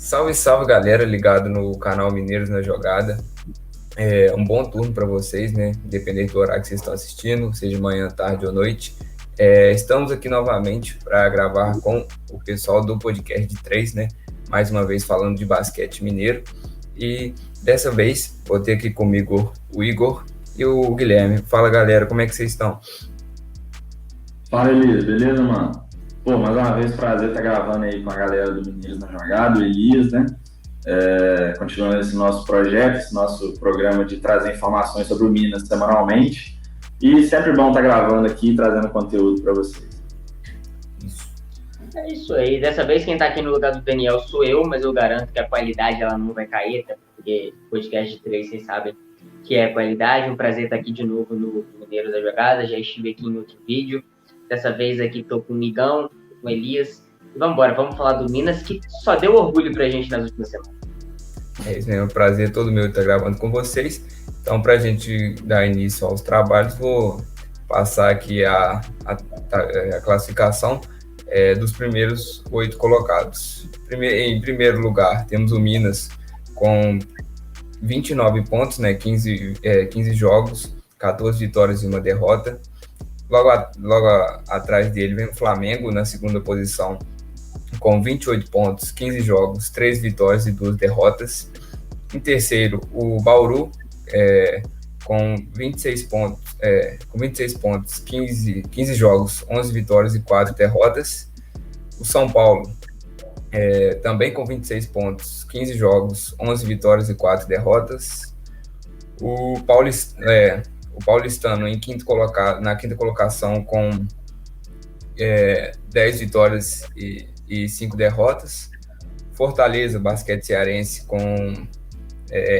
Salve, salve galera, ligado no canal Mineiros na Jogada. Um bom turno para vocês, né? Independente do horário que vocês estão assistindo, seja manhã, tarde ou noite. Estamos aqui novamente para gravar com o pessoal do podcast de 3, né? Mais uma vez falando de basquete mineiro. E dessa vez vou ter aqui comigo o Igor e o Guilherme. Fala galera, como é que vocês estão? Fala, Elias, beleza, mano? Pô, mais uma vez, prazer estar gravando aí com a galera do Mineiros na Jogada, o Elias, né? Continuando esse nosso projeto, esse nosso programa de trazer informações sobre o Minas semanalmente. E sempre bom estar gravando aqui e trazendo conteúdo para vocês. É isso aí. Dessa vez quem tá aqui no lugar do Daniel sou eu, mas eu garanto que a qualidade ela não vai cair, até porque podcast de 3 vocês sabem que é qualidade. Um prazer estar aqui de novo no Mineiros da Jogada. Já estive aqui em outro vídeo. Dessa vez aqui tô com o Migão, com o Elias. E vamos embora, vamos falar do Minas, que só deu orgulho pra gente nas últimas semanas. É isso, né? É um prazer todo meu estar gravando com vocês. Então, para a gente dar início aos trabalhos, vou passar aqui a classificação dos primeiros 8 colocados. Em primeiro lugar, temos o Minas com 29 pontos, né? 15 jogos, 14 vitórias e uma derrota. Logo atrás dele vem o Flamengo na segunda posição com 28 pontos, 15 jogos, 3 vitórias e 2 derrotas. Em terceiro, o Bauru com 26 pontos, 15 jogos, 11 vitórias e 4 derrotas. O São Paulo também com 26 pontos, 15 jogos, 11 vitórias e 4 derrotas. O Paulistano na quinta colocação com 10 vitórias e 5 derrotas. Fortaleza, basquete cearense,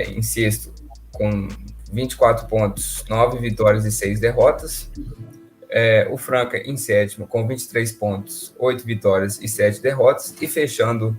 em sexto, com 24 pontos, 9 vitórias e 6 derrotas. O Franca, em sétimo, com 23 pontos, 8 vitórias e 7 derrotas. E fechando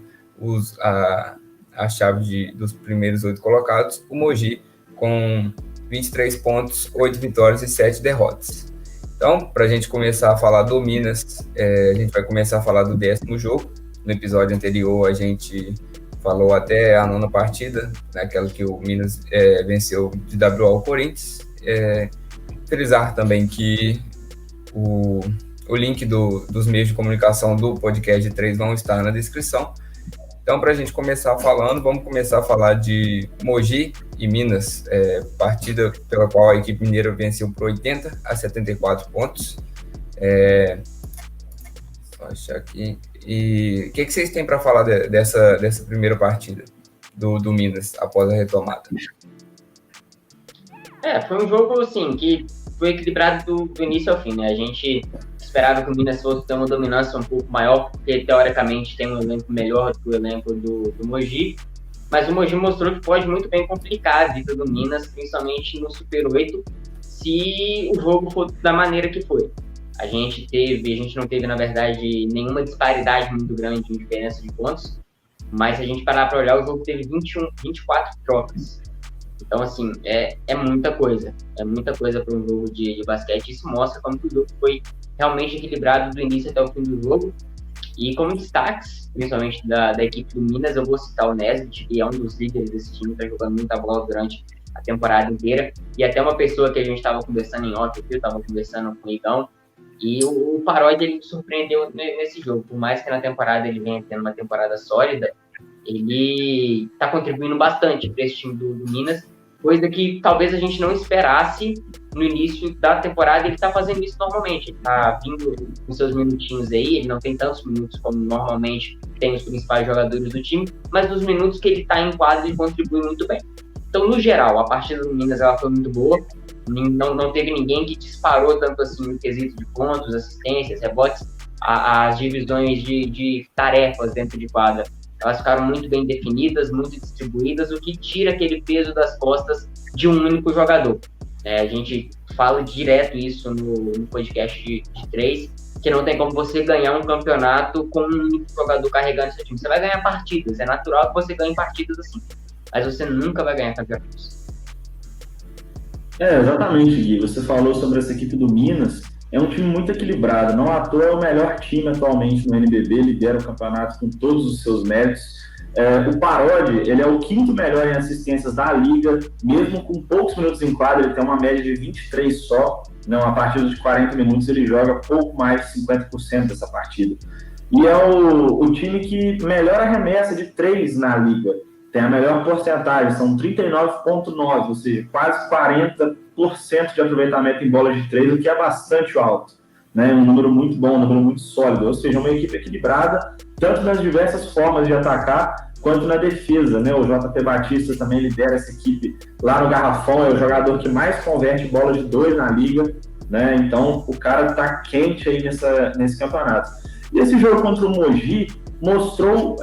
a chave dos primeiros 8 colocados, o Mogi, com 23 pontos, 8 vitórias e 7 derrotas. Então, para a gente começar a falar do Minas, a gente vai começar a falar do 10º jogo. No episódio anterior, a gente falou até a 9ª partida, naquela que o Minas venceu de WO ao Corinthians. Frisar também que o link dos meios de comunicação do podcast de 3 vão estar na descrição. Então, para a gente começar falando, vamos começar a falar de Mogi e Minas, partida pela qual a equipe mineira venceu por 80-74 pontos. Só achar aqui. E o que vocês têm para falar dessa primeira partida do Minas após a retomada? Foi um jogo assim, que foi equilibrado do início ao fim, né? A gente esperava que o Minas fosse ter uma dominância um pouco maior, porque teoricamente tem um elenco melhor do que o elenco do Mogi, mas o Mogi mostrou que pode muito bem complicar a vida do Minas, principalmente no Super 8, se o jogo for da maneira que foi. A gente não teve, na verdade, nenhuma disparidade muito grande em diferença de pontos, mas se a gente parar para olhar, o jogo teve 24 trocas. Então, assim, é muita coisa. É muita coisa para um jogo de basquete. Isso mostra como que o jogo foi realmente equilibrado do início até o fim do jogo. E como destaques, principalmente da equipe do Minas, eu vou citar o Nesbitt, que é um dos líderes desse time, está jogando muita bola durante a temporada inteira. E até uma pessoa que a gente estava conversando em off, eu estava conversando com o Igão, e o Paródia, ele me surpreendeu nesse jogo. Por mais que na temporada ele venha tendo uma temporada sólida, ele está contribuindo bastante para esse time do Minas, coisa que talvez a gente não esperasse no início da temporada. Ele está fazendo isso normalmente, ele está vindo com seus minutinhos aí, ele não tem tantos minutos como normalmente tem os principais jogadores do time, mas nos minutos que ele está em quadra ele contribui muito bem. Então, no geral, a partida do Minas ela foi muito boa, não teve ninguém que disparou tanto assim no quesito de pontos, assistências, rebotes. As divisões de tarefas dentro de quadra, elas ficaram muito bem definidas, muito distribuídas, o que tira aquele peso das costas de um único jogador. A gente fala direto isso no podcast de 3, que não tem como você ganhar um campeonato com um único jogador carregando seu time. Você vai ganhar partidas, é natural que você ganhe partidas assim, mas você nunca vai ganhar campeonatos. Exatamente, Gui. Você falou sobre essa equipe do Minas. É um time muito equilibrado. Não à toa é o melhor time atualmente no NBB, lidera o campeonato com todos os seus méritos. O Parodi, ele é o quinto melhor em assistências da liga, mesmo com poucos minutos em quadra, ele tem uma média de 23 só, né? A partir de 40 minutos ele joga pouco mais de 50% dessa partida. E é o time que melhor arremessa de 3 na liga, tem a melhor porcentagem, são 39,9%, ou seja, quase 40% de aproveitamento em bola de 3, o que é bastante alto, né? Um número muito bom, um número muito sólido, ou seja, uma equipe equilibrada, tanto nas diversas formas de atacar, quanto na defesa, né? O JP Batista também lidera essa equipe lá no garrafão, é o jogador que mais converte bola de 2 na liga, né? Então o cara tá quente aí nesse campeonato. E esse jogo contra o Mogi mostrou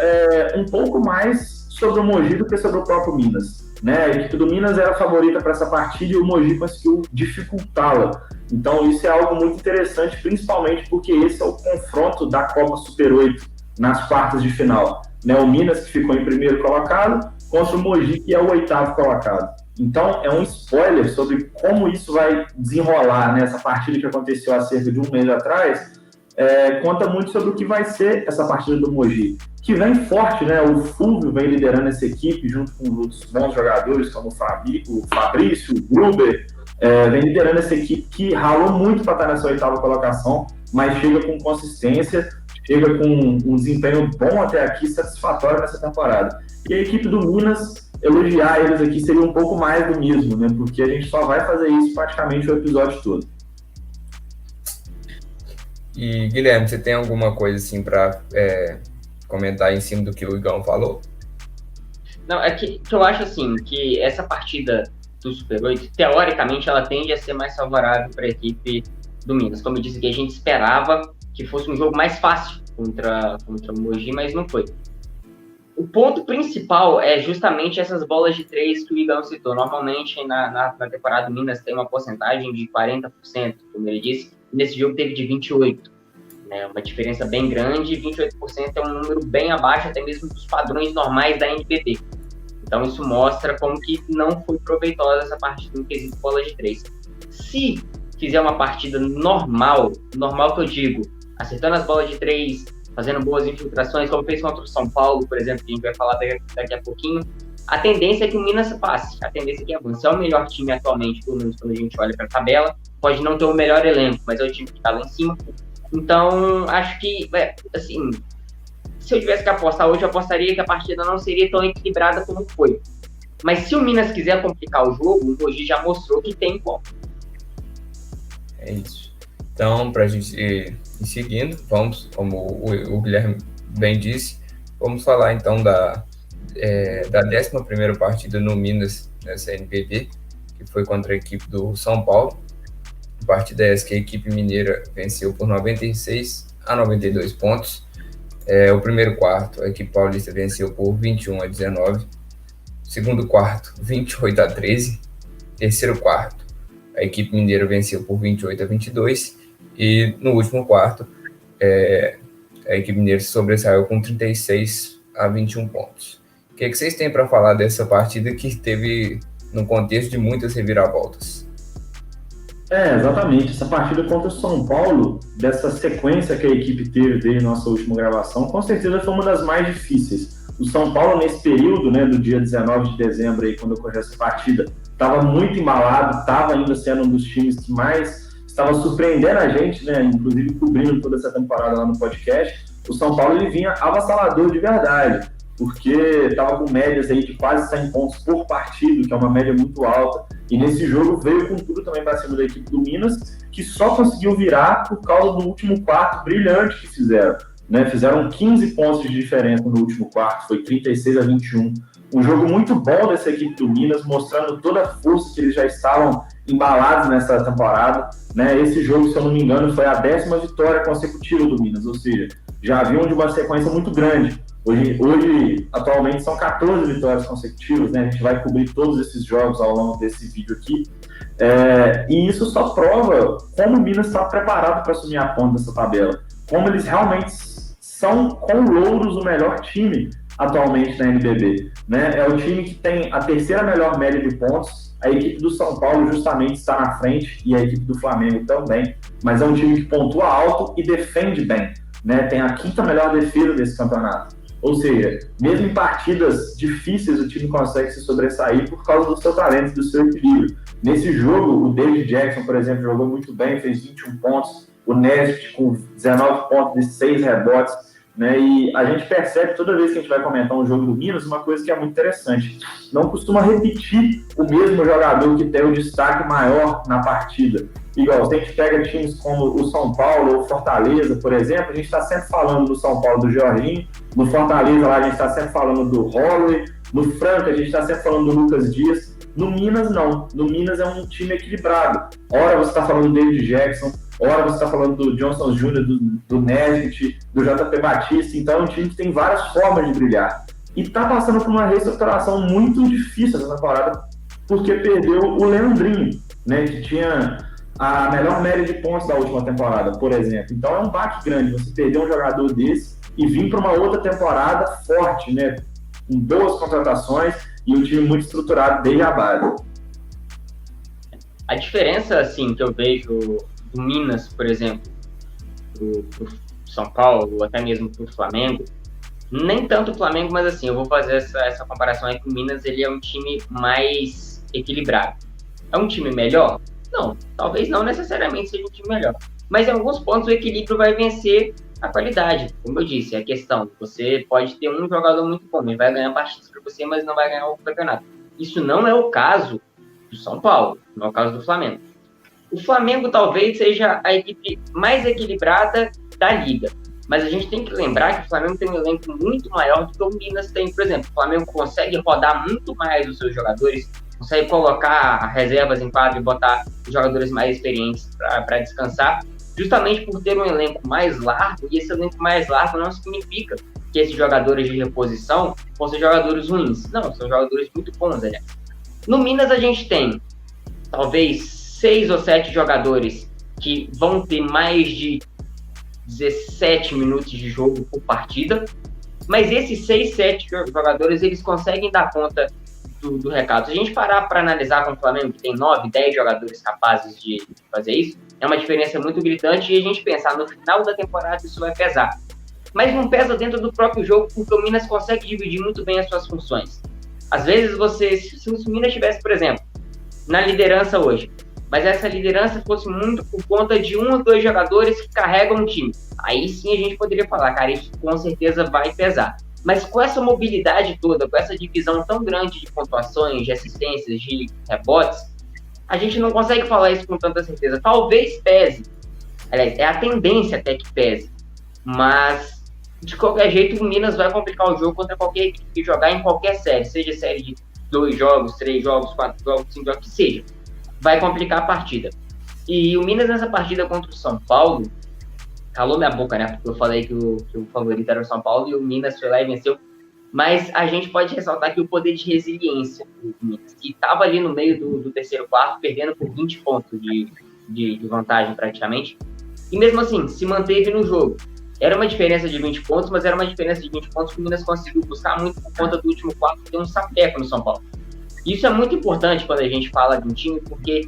um pouco mais sobre o Mogi do que sobre o próprio Minas, né? A equipe do Minas era a favorita para essa partida e o Mogi conseguiu dificultá-la. Então isso é algo muito interessante, principalmente porque esse é o confronto da Copa Super 8 nas quartas de final, né? O Minas, que ficou em primeiro colocado, contra o Mogi, que é o 8º colocado. Então é um spoiler sobre como isso vai desenrolar, né? Essa partida que aconteceu há cerca de um mês atrás, conta muito sobre o que vai ser essa partida do Mogi, que vem forte, né? O Fulvio vem liderando essa equipe junto com outros bons jogadores como o Fabrício, o Gruber, vem liderando essa equipe que ralou muito para estar nessa 8ª colocação, mas chega com consistência, chega com um desempenho bom até aqui, satisfatório nessa temporada. E a equipe do Minas, elogiar eles aqui seria um pouco mais do mesmo, né? Porque a gente só vai fazer isso praticamente o episódio todo. E, Guilherme, você tem alguma coisa assim para comentar em cima do que o Igão falou? Não, é que eu acho assim, que essa partida do Super 8, teoricamente, ela tende a ser mais favorável para a equipe do Minas. Como eu disse aqui, a gente esperava que fosse um jogo mais fácil contra o Mogi, mas não foi. O ponto principal é justamente essas bolas de 3 que o Igão citou. Normalmente, na temporada do Minas tem uma porcentagem de 40%, como ele disse, e nesse jogo teve de 28%. Né? Uma diferença bem grande, 28% é um número bem abaixo até mesmo dos padrões normais da NBB. Então isso mostra como que não foi proveitosa essa partida no quesito bola de 3. Se fizer uma partida normal que eu digo, acertando as bolas de 3, fazendo boas infiltrações, como fez contra o São Paulo, por exemplo, que a gente vai falar daqui a pouquinho, a tendência é que o Minas passe, a tendência é que avance. É o melhor time atualmente, pelo menos quando a gente olha para a tabela, pode não ter o melhor elenco, mas é o time que está lá em cima. Então, acho que, assim, se eu tivesse que apostar hoje, eu apostaria que a partida não seria tão equilibrada como foi. Mas se o Minas quiser complicar o jogo, o Mogi já mostrou que tem como. É isso. Então, para a gente ir seguindo, vamos, como o Guilherme bem disse, vamos falar então da 11ª partida no Minas, nessa NBB, que foi contra a equipe do São Paulo. Partida essa que a equipe mineira venceu por 96-92 pontos. O primeiro quarto, a equipe paulista venceu por 21-19. Segundo quarto, 28-13. Terceiro quarto, a equipe mineira venceu por 28-22. E no último quarto, a equipe mineira se sobressaiu com 36-21 pontos. O que vocês têm para falar dessa partida que teve no contexto de muitas reviravoltas? Exatamente. Essa partida contra o São Paulo, dessa sequência que a equipe teve desde nossa última gravação, com certeza foi uma das mais difíceis. O São Paulo, nesse período, né, do dia 19 de dezembro, aí, quando ocorreu essa partida, estava muito embalado, estava ainda sendo um dos times que mais estava surpreendendo a gente, né, inclusive cobrindo toda essa temporada lá no podcast. O São Paulo ele vinha avassalador de verdade, porque estava com médias aí de quase 100 pontos por partido, que é uma média muito alta. E nesse jogo veio com tudo também para cima da equipe do Minas, que só conseguiu virar por causa do último quarto brilhante que fizeram. Né? Fizeram 15 pontos de diferença no último quarto, foi 36-21. Um jogo muito bom dessa equipe do Minas, mostrando toda a força que eles já estavam embalados nessa temporada. Né? Esse jogo, se eu não me engano, foi a 10ª vitória consecutiva do Minas, ou seja, já vinham de uma sequência muito grande. Hoje, atualmente, são 14 vitórias consecutivas, né? A gente vai cobrir todos esses jogos ao longo desse vídeo aqui. E isso só prova como o Minas está preparado para assumir a ponta dessa tabela. Como eles realmente são, com louros, o melhor time atualmente na NBB. Né? É o time que tem a 3ª melhor média de pontos. A equipe do São Paulo justamente está na frente e a equipe do Flamengo também. Mas é um time que pontua alto e defende bem. Né? Tem a 5ª melhor defesa desse campeonato. Ou seja, mesmo em partidas difíceis, o time consegue se sobressair por causa do seu talento, do seu equilíbrio. Nesse jogo, o David Jackson, por exemplo, jogou muito bem, fez 21 pontos, o Nesbitt com 19 pontos e 6 rebotes, né? E a gente percebe, toda vez que a gente vai comentar um jogo do Minas, uma coisa que é muito interessante. Não costuma repetir o mesmo jogador que tem o destaque maior na partida. Igual, se a gente pega times como o São Paulo ou Fortaleza, por exemplo, a gente está sempre falando do São Paulo do Jorginho, no Fortaleza lá a gente está sempre falando do Holloway, no Franca a gente está sempre falando do Lucas Dias. No Minas, não. No Minas é um time equilibrado. Ora você está falando do David Jackson, ora você está falando do Johnson Jr., do Nesbitt, do JP Batista. Então é um time que tem várias formas de brilhar. E está passando por uma reestruturação muito difícil essa temporada, porque perdeu o Leandrinho, né, que tinha a melhor média de pontos da última temporada, por exemplo. Então é um baque grande você perder um jogador desse e vir para uma outra temporada forte, né, com boas contratações e um time muito estruturado desde a base. A diferença, assim, que eu vejo do Minas, por exemplo, pro São Paulo, ou até mesmo pro Flamengo, nem tanto o Flamengo, mas assim, eu vou fazer essa comparação aí que o Minas, ele é um time mais equilibrado. É um time melhor? Não, talvez não necessariamente seja um time melhor. Mas em alguns pontos o equilíbrio vai vencer a qualidade. Como eu disse, é a questão. Você pode ter um jogador muito bom, ele vai ganhar partidas para você, mas não vai ganhar o campeonato. Isso não é o caso do São Paulo, não é o caso do Flamengo. O Flamengo talvez seja a equipe mais equilibrada da liga. Mas a gente tem que lembrar que o Flamengo tem um elenco muito maior do que o Minas tem. Por exemplo, o Flamengo consegue rodar muito mais os seus jogadores, consegue colocar reservas em quadro e botar os jogadores mais experientes para descansar, justamente por ter um elenco mais largo, e esse elenco mais largo não significa que esses jogadores de reposição vão ser jogadores ruins. Não, são jogadores muito bons, né? No Minas a gente tem, talvez, 6 ou 7 jogadores que vão ter mais de 17 minutos de jogo por partida, mas esses 6, 7 jogadores, eles conseguem dar conta do recado. Se a gente parar para analisar com o Flamengo, que tem 9, 10 jogadores capazes de fazer isso, é uma diferença muito gritante, e a gente pensar no final da temporada isso vai pesar. Mas não pesa dentro do próprio jogo, porque o Minas consegue dividir muito bem as suas funções. Às vezes se o Minas estivesse, por exemplo, na liderança hoje, mas essa liderança fosse muito por conta de 1 ou 2 jogadores que carregam o time, aí sim a gente poderia falar, cara, isso com certeza vai pesar. Mas com essa mobilidade toda, com essa divisão tão grande de pontuações, de assistências, de rebotes, a gente não consegue falar isso com tanta certeza. Talvez pese, aliás, é a tendência até que pese, mas de qualquer jeito o Minas vai complicar o jogo contra qualquer equipe que jogar em qualquer série, seja série de 2 jogos, 3 jogos, 4 jogos, 5 jogos, que seja, vai complicar a partida. E o Minas nessa partida contra o São Paulo, calou minha boca, né? Porque eu falei que o favorito era o São Paulo e o Minas foi lá e venceu. Mas a gente pode ressaltar que o poder de resiliência do Minas, que estava ali no meio do terceiro quarto, perdendo por 20 pontos de vantagem praticamente, e mesmo assim se manteve no jogo. Era uma diferença de 20 pontos, mas era uma diferença de 20 pontos que o Minas conseguiu buscar muito por conta do último quarto, que deu um sapeco no São Paulo. Isso é muito importante quando a gente fala de um time, porque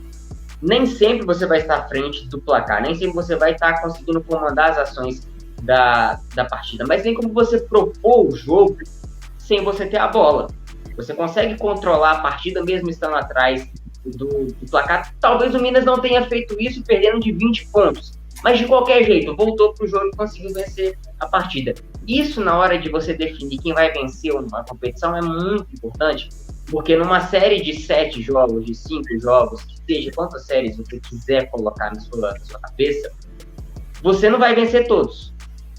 nem sempre você vai estar à frente do placar, nem sempre você vai estar conseguindo comandar as ações da partida, mas nem como você propor o jogo sem você ter a bola. Você consegue controlar a partida mesmo estando atrás do placar. Talvez o Minas não tenha feito isso perdendo de 20 pontos, mas de qualquer jeito, voltou para o jogo e conseguiu vencer a partida. Isso, na hora de você definir quem vai vencer uma competição, é muito importante, porque numa série de 7 jogos, de 5 jogos, que seja quantas séries você quiser colocar na sua cabeça, você não vai vencer todos.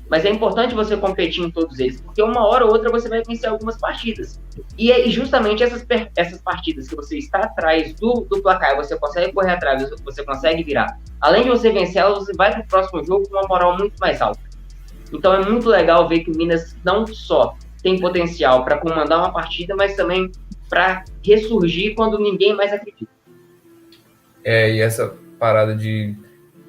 Mas é importante você competir em todos eles, porque uma hora ou outra você vai vencer algumas partidas. E é justamente essas partidas que você está atrás do placar, você consegue correr atrás, você consegue virar. Além de você vencer elas, você vai para o próximo jogo com uma moral muito mais alta. Então é muito legal ver que o Minas não só tem potencial para comandar uma partida, mas também para ressurgir quando ninguém mais acredita. E essa parada de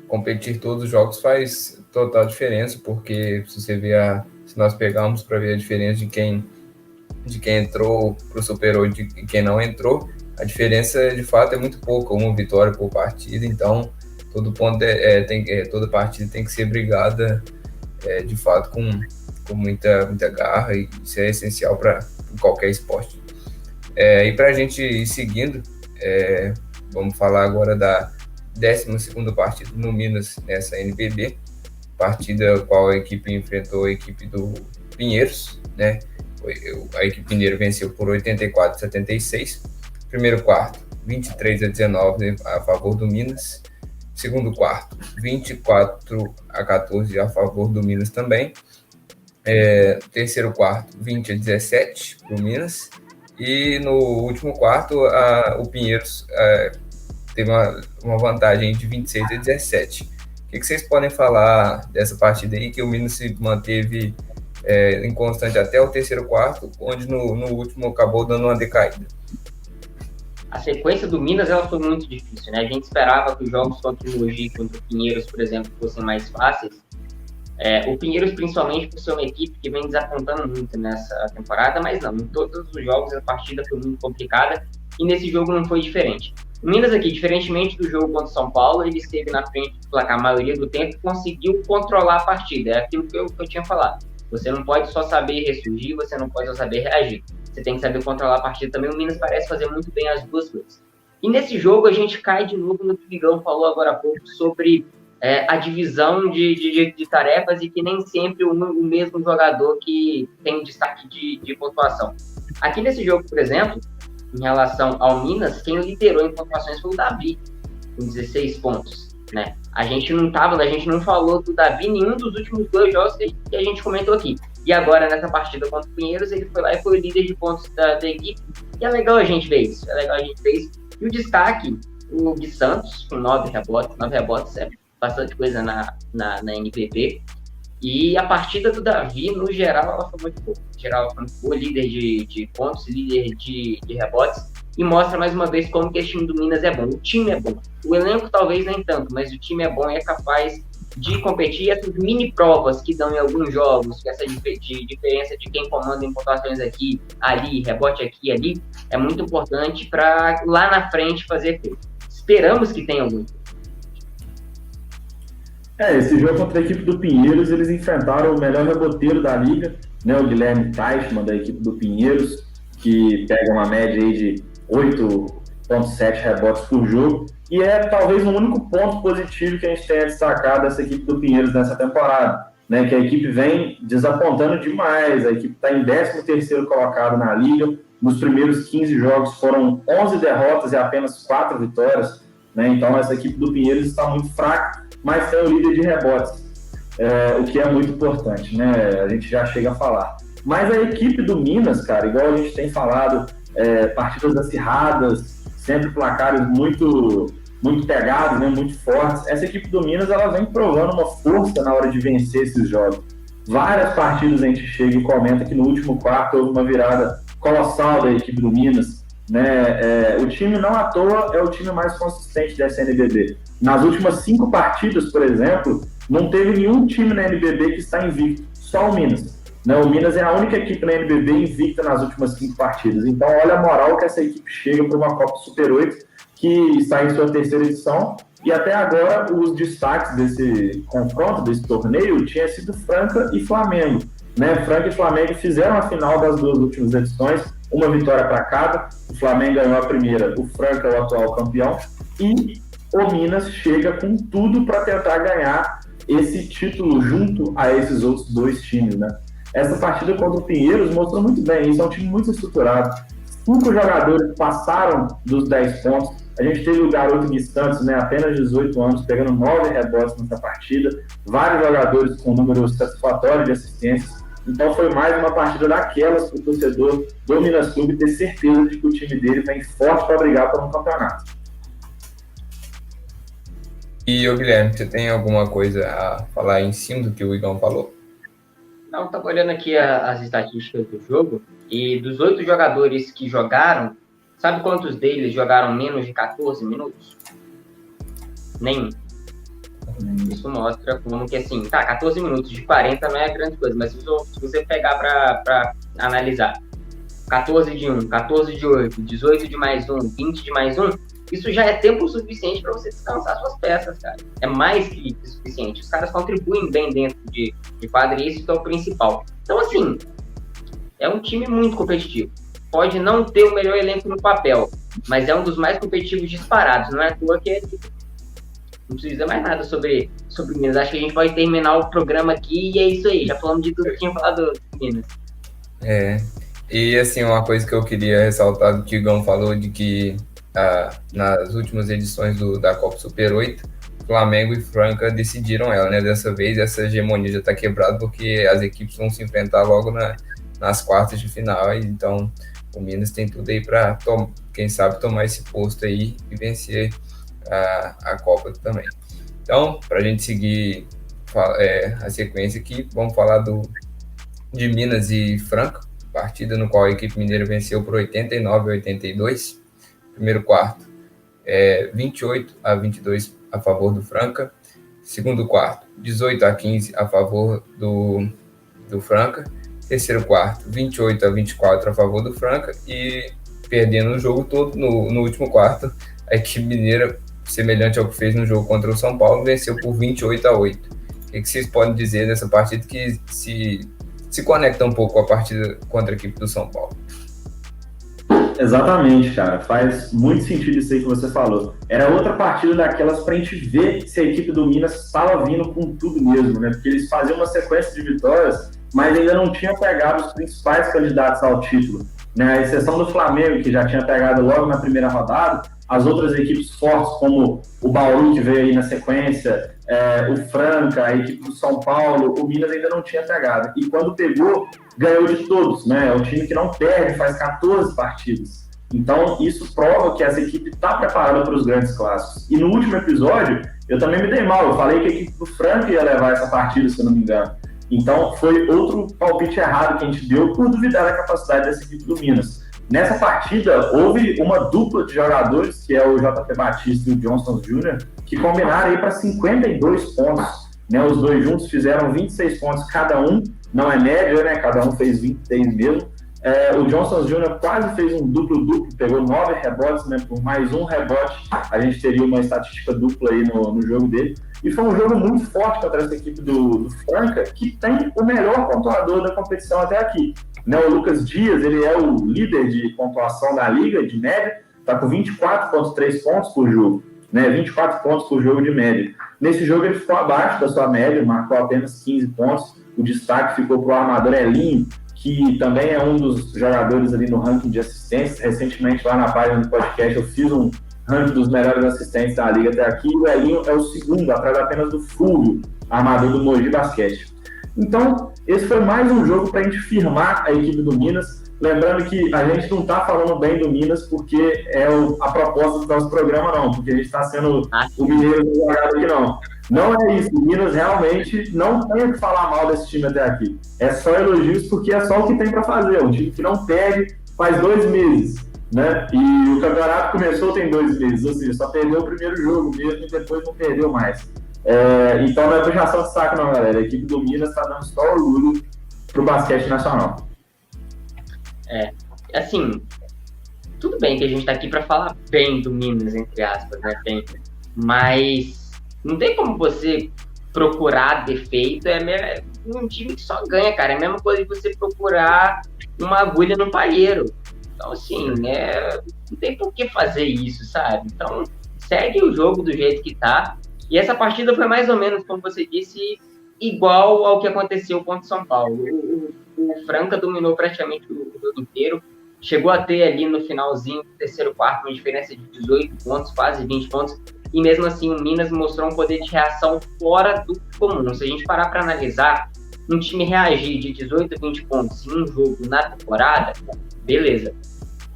competir todos os jogos faz total diferença, porque se você ver se nós pegarmos para ver a diferença de quem entrou para o Super 8 e quem não entrou, a diferença de fato é muito pouca, uma vitória por partida. Então toda partida tem que ser brigada de fato com com muita garra, e isso é essencial para qualquer esporte. E para a gente ir seguindo, vamos falar agora da 12ª partida no Minas nessa NBB, partida qual a equipe enfrentou a equipe do Pinheiros, né? A equipe mineira venceu por 84-76. Primeiro quarto, 23-19 a favor do Minas. Segundo quarto, 24-14 a favor do Minas também. Terceiro quarto, 20-17 para o Minas. E no último quarto, o Pinheiros teve uma vantagem de 26-17. O que vocês podem falar dessa partida aí, que o Minas se manteve inconstante até o terceiro quarto, onde no último acabou dando uma decaída? A sequência do Minas ela foi muito difícil, né? A gente esperava que os jogos contra o Mogi e contra o Pinheiros, por exemplo, fossem mais fáceis. O Pinheiros, principalmente, por ser uma equipe que vem desapontando muito nessa temporada, mas não, em todos os jogos a partida foi muito complicada e nesse jogo não foi diferente. O Minas aqui, diferentemente do jogo contra o São Paulo, ele esteve na frente do placar a maioria do tempo e conseguiu controlar a partida. É aquilo que eu tinha falado. Você não pode só saber ressurgir, você não pode só saber reagir. Você tem que saber controlar a partida também. O Minas parece fazer muito bem as duas coisas. E nesse jogo a gente cai de novo no que o Vigão falou agora há pouco sobre a divisão de tarefas e que nem sempre o mesmo jogador que tem destaque de pontuação. Aqui nesse jogo, por exemplo, em relação ao Minas, quem liderou em pontuações foi o Davi, com 16 pontos. Né? A gente não falou do Davi em nenhum dos últimos 2 jogos que a gente comentou aqui. E agora, nessa partida contra o Pinheiros, ele foi lá e foi o líder de pontos da equipe. E é legal a gente ver isso. E o destaque, o Gui Santos, com 9 rebotes, é bastante coisa na NBB. E a partida do Davi, no geral, ela foi muito boa. No geral, ela foi muito boa, líder de pontos, líder de rebotes. E mostra mais uma vez como que esse time do Minas é bom. O time é bom. O elenco talvez nem tanto, mas o time é bom e é capaz de competir. E essas mini provas que dão em alguns jogos, essa diferença de quem comanda em pontuações aqui, ali, rebote aqui, ali, é muito importante para lá na frente fazer efeito. Esperamos que tenha algum. Esse jogo contra a equipe do Pinheiros, eles enfrentaram o melhor reboteiro da liga, né, o Guilherme Teichmann, da equipe do Pinheiros, que pega uma média aí de 8,7 rebotes por jogo, e é talvez o único ponto positivo que a gente tenha destacado dessa equipe do Pinheiros nessa temporada, né, que a equipe vem desapontando demais. A equipe está em 13º colocado na liga, nos primeiros 15 jogos foram 11 derrotas e apenas 4 vitórias, né, então essa equipe do Pinheiros está muito fraca, mas tem o líder de rebotes, o que é muito importante, né, a gente já chega a falar. Mas a equipe do Minas, cara, igual a gente tem falado, partidas acirradas, sempre placares muito pegados, né, muito fortes. Essa equipe do Minas, ela vem provando uma força na hora de vencer esses jogos. Várias partidas a gente chega e comenta que no último quarto houve uma virada colossal da equipe do Minas, né? O time, não à toa, é o time mais consistente dessa NBB. Nas últimas 5 partidas, por exemplo, não teve nenhum time na NBB que está invicto, só o Minas. O Minas é a única equipe na NBB invicta nas últimas 5 partidas. Então, olha a moral que essa equipe chega para uma Copa Super 8, que está em sua 3ª edição. E até agora, os destaques desse confronto, desse torneio, tinha sido Franca e Flamengo. Né? Franca e Flamengo fizeram a final das 2 últimas edições, uma vitória para cada. O Flamengo ganhou a primeira, o Franca é o atual campeão. E o Minas chega com tudo para tentar ganhar esse título junto a esses outros 2 times, né? Essa partida contra o Pinheiros mostrou muito bem isso, é um time muito estruturado. 5 jogadores passaram dos 10 pontos. A gente teve o garoto Gui Santos, né, apenas 18 anos, pegando 9 rebotes nessa partida. Vários jogadores com números satisfatórios de assistências. Então foi mais uma partida daquelas para o torcedor do Minas Clube ter certeza de que o time dele vem forte para brigar por um campeonato. E, Guilherme, você tem alguma coisa a falar em cima do que o Igão falou? Não, estava olhando aqui as estatísticas do jogo, e dos 8 jogadores que jogaram, sabe quantos deles jogaram menos de 14 minutos? Nenhum. Isso mostra como que, assim, 14 minutos de 40 não é grande coisa, mas se você pegar para analisar, 14 de 1, 14 de 8, 18 de mais 1, 20 de mais 1, isso já é tempo suficiente para você descansar suas peças, cara. É mais que suficiente. Os caras contribuem bem dentro de quadra, e isso que é o principal. Então, assim, é um time muito competitivo. Pode não ter o melhor elenco no papel, mas é um dos mais competitivos disparados. Não é à toa que não precisa mais nada sobre Minas. Acho que a gente pode terminar o programa aqui e é isso aí. Já falamos de tudo que tinha falado de Minas. E assim, uma coisa que eu queria ressaltar do que o Gão falou, de que nas últimas edições da Copa Super 8, Flamengo e Franca decidiram ela, né? Dessa vez essa hegemonia já está quebrada, porque as equipes vão se enfrentar logo nas quartas de final, então o Minas tem tudo aí para, quem sabe, tomar esse posto aí e vencer a Copa também. Então, para a gente seguir a sequência aqui, vamos falar de Minas e Franca, partida no qual a equipe mineira venceu por 89-82, primeiro quarto, 28-22 a favor do Franca, segundo quarto, 18-15 a favor do Franca, terceiro quarto, 28-24 a favor do Franca, e perdendo o jogo todo no último quarto, a equipe mineira, semelhante ao que fez no jogo contra o São Paulo, venceu por 28-8. O que vocês podem dizer dessa partida que se conecta um pouco com a partida contra a equipe do São Paulo? Exatamente, cara. Faz muito sentido isso aí que você falou. Era outra partida daquelas pra gente ver se a equipe do Minas estava vindo com tudo mesmo, né? Porque eles faziam uma sequência de vitórias, mas ainda não tinham pegado os principais candidatos ao título, né? A exceção do Flamengo, que já tinha pegado logo na primeira rodada, as outras equipes fortes, como o Bauru, que veio aí na sequência, o Franca, a equipe do São Paulo, o Minas ainda não tinha pegado. E quando pegou, ganhou de todos, né? É um time que não perde, faz 14 partidas. Então, isso prova que essa equipe está preparada para os grandes clássicos. E no último episódio, eu também me dei mal. Eu falei que a equipe do Franca ia levar essa partida, se eu não me engano. Então, foi outro palpite errado que a gente deu por duvidar da capacidade dessa equipe do Minas. Nessa partida, houve uma dupla de jogadores, que é o JP Batista e o Johnston Jr., que combinaram aí para 52 pontos. Né? Os dois juntos fizeram 26 pontos cada um, não é média, né? Cada um fez 26 mesmo. O Johnston Jr. quase fez um duplo-duplo, pegou 9 rebotes, né? Por mais um rebote, a gente teria uma estatística dupla aí no jogo dele. E foi um jogo muito forte contra essa equipe do Franca, que tem o melhor pontuador da competição até aqui. Né, o Lucas Dias, ele é o líder de pontuação da liga, de média, está com 24,3 pontos por jogo, né, 24 pontos por jogo de média. Nesse jogo ele ficou abaixo da sua média, marcou apenas 15 pontos. O destaque ficou para o armador Elinho, que também é um dos jogadores ali no ranking de assistências. Recentemente, lá na página do podcast, eu fiz um ranking dos melhores assistentes da liga até aqui. O Elinho é o segundo, atrás apenas do Fulvio, armador do Mogi Basquete. Então, esse foi mais um jogo para a gente firmar a equipe do Minas. Lembrando que a gente não está falando bem do Minas porque é a proposta do nosso programa, não. Porque a gente está sendo o mineiro do jogado aqui, não. Não é isso. O Minas realmente não tem o que falar mal desse time até aqui. É só elogios porque é só o que tem para fazer. É um time que não perde faz 2 meses. Né? E o campeonato começou tem 2 meses. Ou seja, só perdeu o primeiro jogo mesmo e depois não perdeu mais. Então não é puxação de saco não, galera. A equipe do Minas está dando só orgulho pro basquete nacional. Assim, tudo bem que a gente tá aqui para falar bem do Minas, entre aspas, né? Mas não tem como você procurar defeito, um time que só ganha, cara. É a mesma coisa que você procurar uma agulha no palheiro. Então, assim, não tem por que fazer isso, sabe? Então, segue o jogo do jeito que tá. E essa partida foi mais ou menos, como você disse, igual ao que aconteceu contra o São Paulo. O Franca dominou praticamente o jogo inteiro. Chegou a ter ali no finalzinho do terceiro quarto uma diferença de 18 pontos, quase 20 pontos. E mesmo assim o Minas mostrou um poder de reação fora do comum. Se a gente parar para analisar, um time reagir de 18 a 20 pontos em um jogo na temporada, beleza.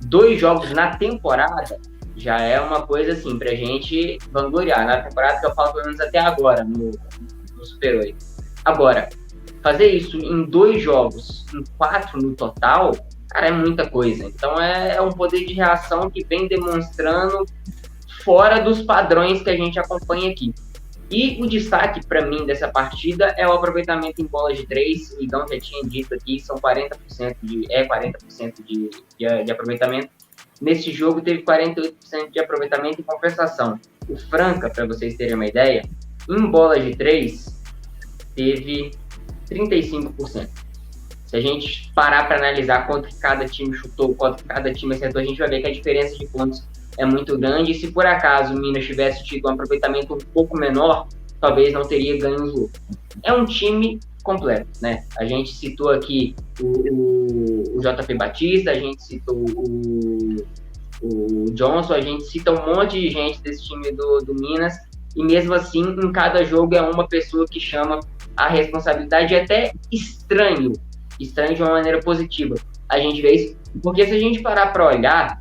2 jogos na temporada já é uma coisa assim, pra gente vangloriar. Na temporada que eu falo pelo menos até agora, no Super 8. Agora, fazer isso em 2 jogos, em 4 no total, cara, é muita coisa. Então é um poder de reação que vem demonstrando fora dos padrões que a gente acompanha aqui. E o destaque para mim dessa partida é o aproveitamento em bolas de 3. O Igão já tinha dito aqui, são 40% de aproveitamento. Nesse jogo teve 48% de aproveitamento em compensação. O Franca, para vocês terem uma ideia, em bolas de 3 teve 35%. Se a gente parar para analisar quanto que cada time chutou, quanto que cada time acertou, a gente vai ver que a diferença de pontos é muito grande. E se por acaso o Minas tivesse tido um aproveitamento um pouco menor, talvez não teria ganho o jogo. É um time completo, né? A gente citou aqui o JP Batista, a gente citou o Johnson, a gente cita um monte de gente desse time do Minas, e mesmo assim, em cada jogo é uma pessoa que chama a responsabilidade. É até estranho de uma maneira positiva a gente vê isso, porque se a gente parar para olhar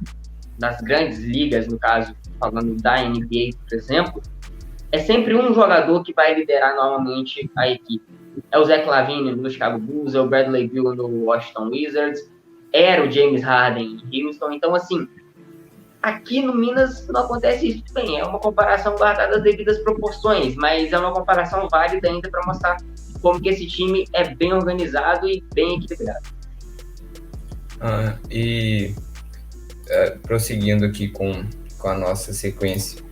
nas grandes ligas, no caso, falando da NBA, por exemplo, é sempre um jogador que vai liderar normalmente a equipe. É o Zach LaVine no Chicago Bulls, é o Bradley Beal no Washington Wizards, era o James Harden em Houston. Então, assim, aqui no Minas não acontece isso. Bem, é uma comparação guardada as devidas proporções, mas é uma comparação válida ainda para mostrar como que esse time é bem organizado e bem equilibrado. Prosseguindo aqui com a nossa sequência,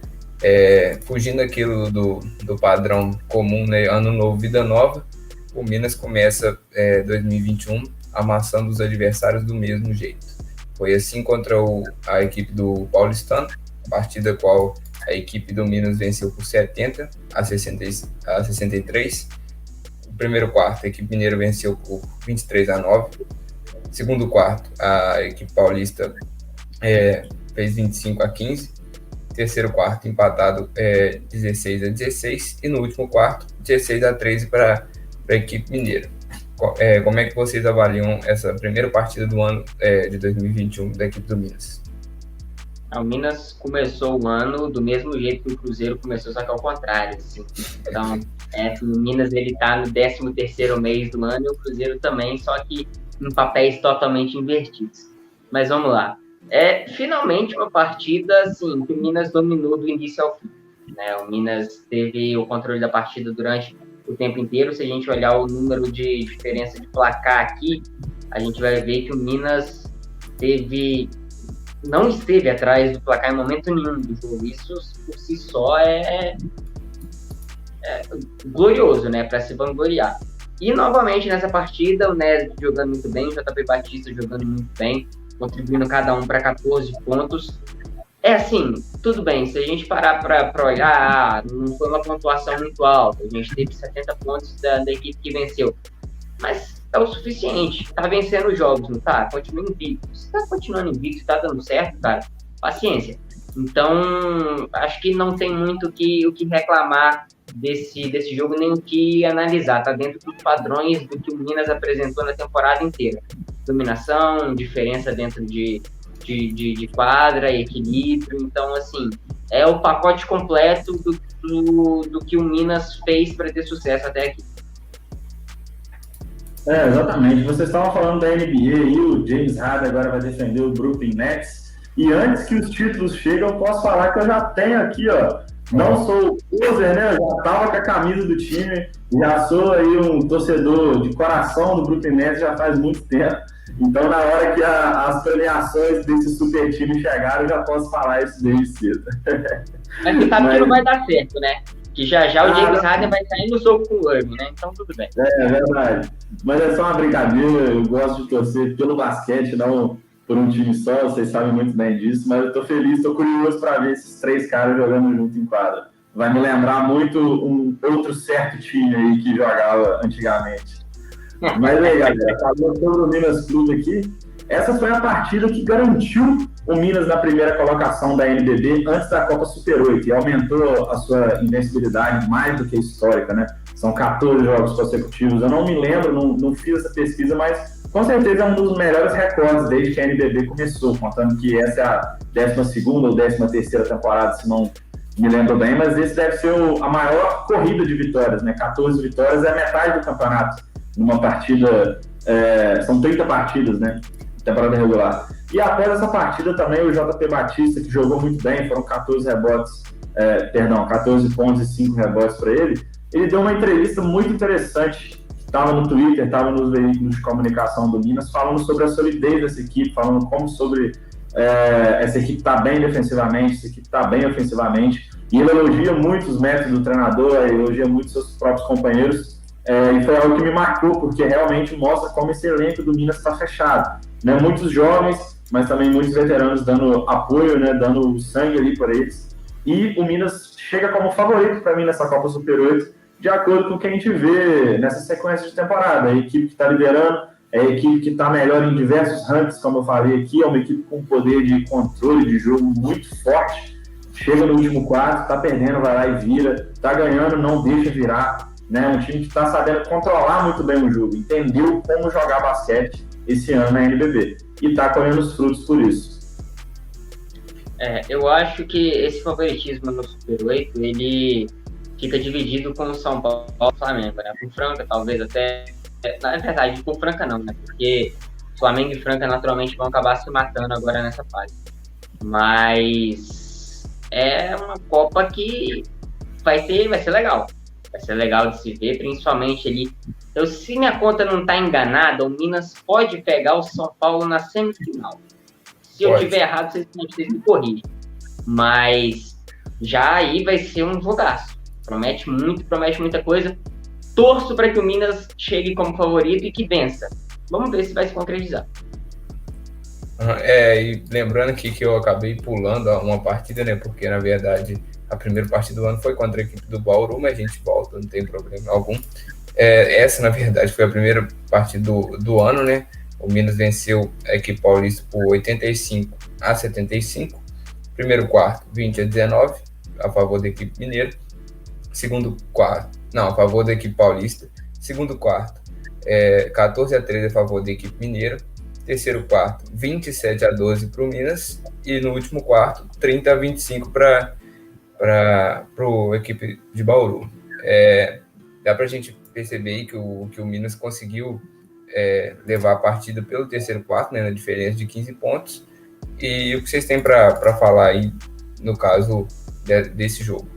fugindo aquilo do padrão comum, né, ano novo, vida nova, o Minas começa 2021 amassando os adversários do mesmo jeito. Foi assim contra a equipe do Paulistano, partida qual a equipe do Minas venceu por 70-63. O primeiro quarto, a equipe mineira venceu por 23-9. Segundo quarto, a equipe paulista fez 25-15. Terceiro quarto, empatado 16-16. E no último quarto, 16-13 para a equipe mineira. Como é que vocês avaliam essa primeira partida do ano de 2021 da equipe do Minas? O Minas começou o ano do mesmo jeito que o Cruzeiro começou, só que ao contrário. Assim. Então, o Minas está no 13º mês do ano e o Cruzeiro também, só que em papéis totalmente invertidos. Mas vamos lá. Finalmente uma partida assim, que o Minas dominou do início ao fim. Né? O Minas teve o controle da partida durante o tempo inteiro. Se a gente olhar o número de diferença de placar aqui, a gente vai ver que o Minas não esteve atrás do placar em momento nenhum do jogo. Isso por si só é glorioso, né, para se vangloriar. E novamente nessa partida, o Nesbitt jogando muito bem, o JP Batista jogando muito bem, contribuindo cada um para 14 pontos. Assim, tudo bem, se a gente parar para olhar, não foi uma pontuação muito alta, a gente teve 70 pontos da equipe que venceu, mas é o suficiente, tá vencendo os jogos, não tá? Continua invicto. Se tá continuando invicto, tá dando certo, cara, paciência. Então, acho que não tem muito o que reclamar desse jogo, nem o que analisar, tá dentro dos padrões do que o Minas apresentou na temporada inteira. Dominação, diferença dentro de quadra, equilíbrio. Então, assim, é o pacote completo do que o Minas fez para ter sucesso até aqui. Exatamente. Vocês estavam falando da NBA e o James Harden agora vai defender o Brooklyn Nets. E antes que os títulos cheguem, eu posso falar que eu já tenho aqui, ó. Não sou user, né? Eu já tava com a camisa do time, já sou aí um torcedor de coração do Brooklyn Nets já faz muito tempo. Então, na hora que as premiações desse super time chegaram, eu já posso falar isso desde cedo. Mas você sabe que não vai dar certo, né? Que já o James Harden vai sair no jogo com o Irving, né? Então, tudo bem. É verdade. Mas é só uma brincadeira, eu gosto de torcer pelo basquete, não por um time só, vocês sabem muito bem disso, mas eu tô feliz, tô curioso para ver esses três caras jogando junto em quadra. Vai me lembrar muito um outro certo time aí que jogava antigamente. Mas aí, galera, falando sobre o Minas Clube aqui, essa foi a partida que garantiu o Minas na primeira colocação da NBB antes da Copa Super 8 e aumentou a sua invencibilidade mais do que histórica, né? São 14 jogos consecutivos. Eu não me lembro, não fiz essa pesquisa, mas com certeza é um dos melhores recordes desde que a NBB começou, contando que essa é a 12ª ou 13ª temporada, se não me lembro bem, mas esse deve ser a maior corrida de vitórias, né? 14 vitórias é metade do campeonato. Numa partida, são 30 partidas, né? Temporada regular. E após essa partida também o JP Batista, que jogou muito bem, foram 14 pontos e 5 rebotes para ele deu uma entrevista muito interessante, estava no Twitter, estava nos veículos de comunicação do Minas, falando sobre a solidez dessa equipe, falando como sobre essa equipe está bem defensivamente, essa equipe está bem ofensivamente, e ele elogia muito os métodos do treinador, elogia muito seus próprios companheiros, e foi algo que me marcou, porque realmente mostra como esse elenco do Minas está fechado, né? Muitos jovens, mas também muitos veteranos dando apoio, né? Dando sangue ali por eles, e o Minas chega como favorito para mim nessa Copa Super 8, de acordo com o que a gente vê nessa sequência de temporada. A equipe que está liderando, é a equipe que está melhor em diversos rankings, como eu falei aqui, é uma equipe com poder de controle de jogo muito forte, chega no último quarto, está perdendo, vai lá e vira, está ganhando, não deixa virar, né? Um time que está sabendo controlar muito bem o jogo, entendeu como jogar basquete esse ano na NBB, e está colhendo os frutos por isso. Eu acho que esse favoritismo no Super 8, ele fica dividido com o São Paulo e o Flamengo, né? Com o Franca, talvez até... Na verdade, com o Franca não, né? Porque Flamengo e Franca naturalmente vão acabar se matando agora nessa fase. Mas é uma Copa que vai ser legal. Vai ser legal de se ver, principalmente ali. Então, se minha conta não está enganada, o Minas pode pegar o São Paulo na semifinal. Se eu tiver errado, vocês me corrigem. Mas já aí vai ser um jogaço. Promete muita coisa. Torço para que o Minas chegue como favorito e que vença. Vamos ver se vai se concretizar. E lembrando aqui que eu acabei pulando uma partida, né? Porque, na verdade, a primeira partida do ano foi contra a equipe do Bauru, mas a gente volta, não tem problema algum. Essa, na verdade, foi a primeira partida do ano, né? O Minas venceu a equipe paulista por 85-75. Primeiro quarto, 20-19, a favor da equipe mineira. Segundo quarto, a favor da equipe paulista. Segundo quarto, 14-13 a favor da equipe mineira. Terceiro quarto, 27-12 para o Minas. E no último quarto, 30-25 para a equipe de Bauru. Dá para a gente perceber aí que o Minas conseguiu levar a partida pelo terceiro quarto, né, na diferença de 15 pontos. E o que vocês têm para falar aí, no caso desse jogo?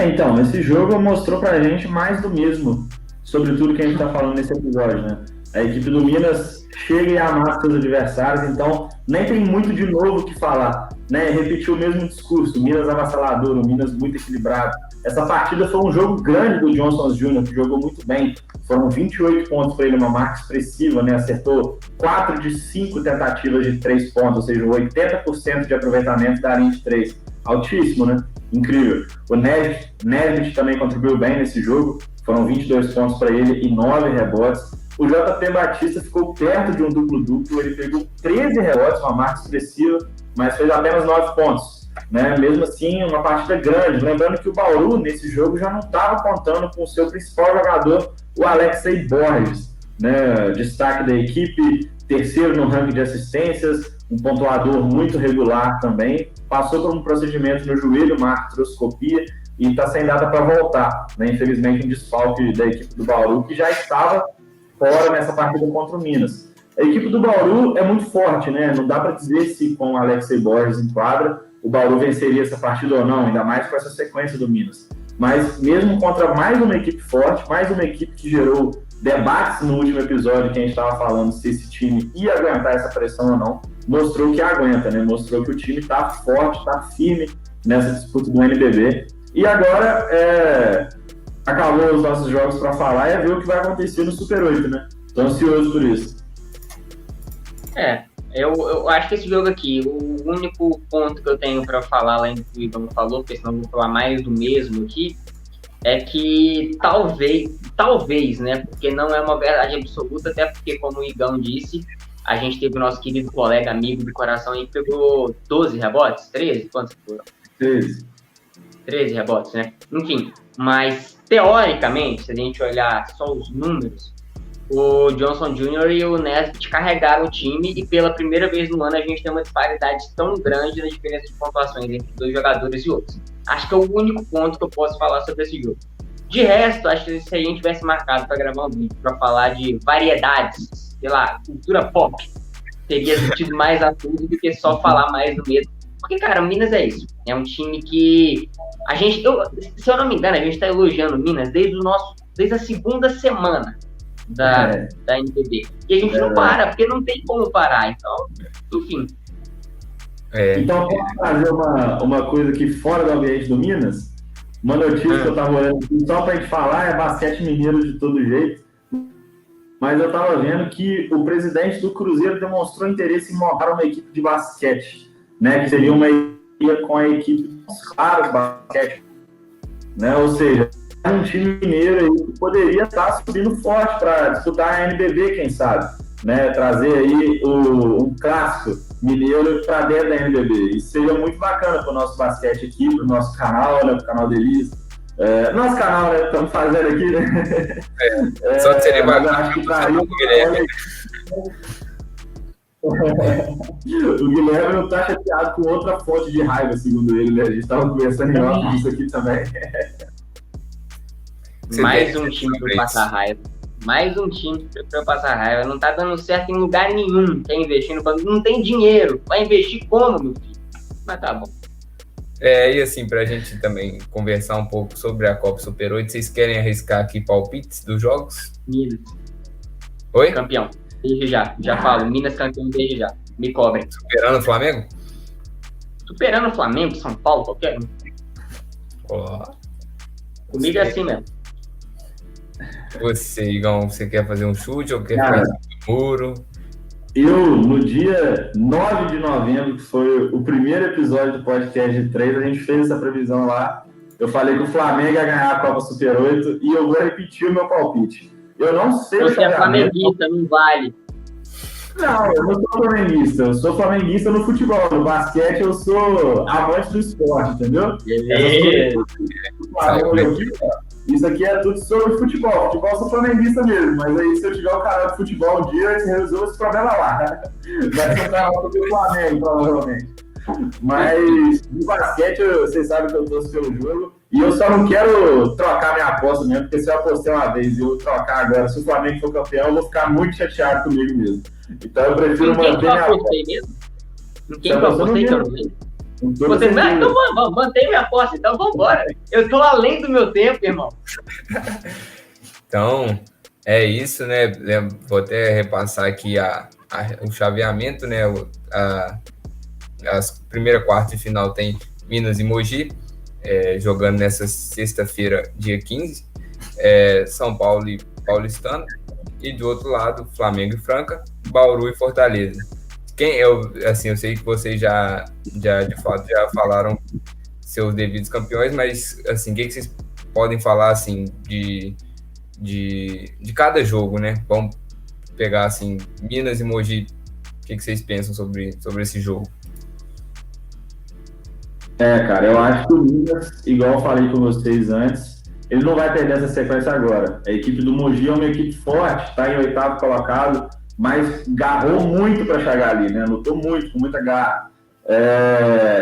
Então, esse jogo mostrou pra gente mais do mesmo sobre tudo que a gente tá falando nesse episódio, né? A equipe do Minas chega e amassa seus adversários, então nem tem muito de novo o que falar, né? Repetiu o mesmo discurso, o Minas avassalador, o Minas muito equilibrado. Essa partida foi um jogo grande do Johnson Jr., que jogou muito bem. Foram 28 pontos para ele, uma marca expressiva, né? Acertou 4 de 5 tentativas de 3 pontos, ou seja, 80% de aproveitamento da linha de 3. Altíssimo, né? Incrível. O Nesbitt também contribuiu bem nesse jogo, foram 22 pontos para ele e 9 rebotes. O JP Batista ficou perto de um duplo-duplo, ele pegou 13 rebotes, uma marca expressiva, mas fez apenas 9 pontos. Né? Mesmo assim, uma partida grande. Lembrando que o Bauru, nesse jogo, já não estava contando com o seu principal jogador, o Alexei Borges, né? Destaque da equipe, terceiro no ranking de assistências, um pontuador muito regular também. Passou por um procedimento no joelho, uma artroscopia, e está sem data para voltar. Né? Infelizmente, um desfalque da equipe do Bauru, que já estava fora nessa partida contra o Minas. A equipe do Bauru é muito forte, né? Não dá para dizer se com o Alexei Borges em quadra o Bauru venceria essa partida ou não, ainda mais com essa sequência do Minas. Mas mesmo contra mais uma equipe forte, mais uma equipe que gerou debates no último episódio que a gente estava falando se esse time ia aguentar essa pressão ou não, mostrou que aguenta, né? Mostrou que o time está forte, está firme nessa disputa do NBB. E agora, acabou os nossos jogos para falar e ver o que vai acontecer no Super 8, né? Tô ansioso por isso. Eu acho que esse jogo aqui, o único ponto que eu tenho para falar, além do que o Igor falou, porque senão eu vou falar mais do mesmo aqui, é que talvez, né, porque não é uma verdade absoluta, até porque, como o Igão disse, a gente teve o nosso querido colega, amigo do coração aí, que pegou 12 rebotes, 13? Quantos foram? 13 rebotes, né? Enfim, mas teoricamente, se a gente olhar só os números, o Johnson Jr. e o Nesbitt carregaram o time e pela primeira vez no ano a gente tem uma disparidade tão grande na diferença de pontuações entre dois jogadores e outros. Acho que é o único ponto que eu posso falar sobre esse jogo. De resto, acho que se a gente tivesse marcado para gravar um vídeo para falar de variedades, sei lá, cultura pop, teria sentido mais a tudo do que só falar mais do mesmo. Porque, cara, o Minas é isso. É um time que a gente, se eu não me engano, a gente está elogiando o Minas desde a segunda semana da NBB. E a gente não para, porque não tem como parar. Então, enfim. Então, vamos fazer uma coisa aqui fora do ambiente do Minas. Uma notícia que eu tava olhando aqui, só pra gente falar, é basquete mineiro de todo jeito. Mas eu tava vendo que o presidente do Cruzeiro demonstrou interesse em montar uma equipe de basquete, né? Que seria uma equipe com a equipe dos caras de basquete, né? Ou seja, um time mineiro aí que poderia estar subindo forte para disputar a NBB, quem sabe, né? Trazer aí um clássico mineiro para dentro da NBB. Isso seria muito bacana para o nosso basquete aqui, para o nosso canal, né? Para o canal da Elis. Nosso canal, né? Estamos fazendo aqui, né? Só seria bacana que traria o Guilherme. O Guilherme não está chateado com outra fonte de raiva, segundo ele, né? A gente estava conversando em off disso aqui também. Mais um time para passar raiva. Mais um time para passar raiva. Não tá dando certo em lugar nenhum. Quer investir no banco? Não tem dinheiro. Vai investir como, meu filho? Mas tá bom. E assim, pra gente também conversar um pouco sobre a Copa Super 8, vocês querem arriscar aqui palpites dos jogos? Minas. Oi? Campeão. Desde já. Já falo. Minas campeão desde já. Me cobrem. Superando o Flamengo? Superando o Flamengo, São Paulo, qualquer um. Comigo é assim mesmo. Você, Igão, você quer fazer um chute ou quer fazer um muro? Eu, no dia 9 de novembro, que foi o primeiro episódio do podcast de 3, a gente fez essa previsão lá. Eu falei que o Flamengo ia ganhar a Copa Super 8 e eu vou repetir o meu palpite. Eu não sei Você é flamenguista, não vale. Não, eu não sou flamenguista. Eu sou flamenguista no futebol. No basquete eu sou amante do esporte, entendeu? Isso aqui é tudo sobre futebol. Futebol eu sou flamenguista mesmo, mas aí se eu tiver o canal de futebol um dia, você resolve esse problema lá. Vai ser um canal sobre o Flamengo, provavelmente. Mas no basquete, vocês sabem que eu torço pelo jogo. E eu só não quero trocar minha aposta mesmo, porque se eu apostei uma vez e eu trocar agora, se o Flamengo for campeão, eu vou ficar muito chateado comigo mesmo. Então eu prefiro manter minha aposta. Quem eu apostei também? Então mantém minha aposta, então vambora. Eu tô além do meu tempo, irmão. Então, é isso, né? Vou até repassar aqui o chaveamento, né? As primeira, quarta e final tem Minas e Mogi, jogando nessa sexta-feira, dia 15. São Paulo e Paulistano. E do outro lado, Flamengo e Franca, Bauru e Fortaleza. Eu sei que vocês já de fato já falaram seus devidos campeões, mas assim, o que vocês podem falar assim de cada jogo, né? Vamos pegar assim, Minas e Mogi, o que vocês pensam sobre esse jogo? Cara, eu acho que o Minas, igual eu falei com vocês antes, ele não vai perder essa sequência agora. A equipe do Mogi é uma equipe forte, está em 8º colocado, mas garrou muito para chegar ali, né? Lutou muito, com muita garra.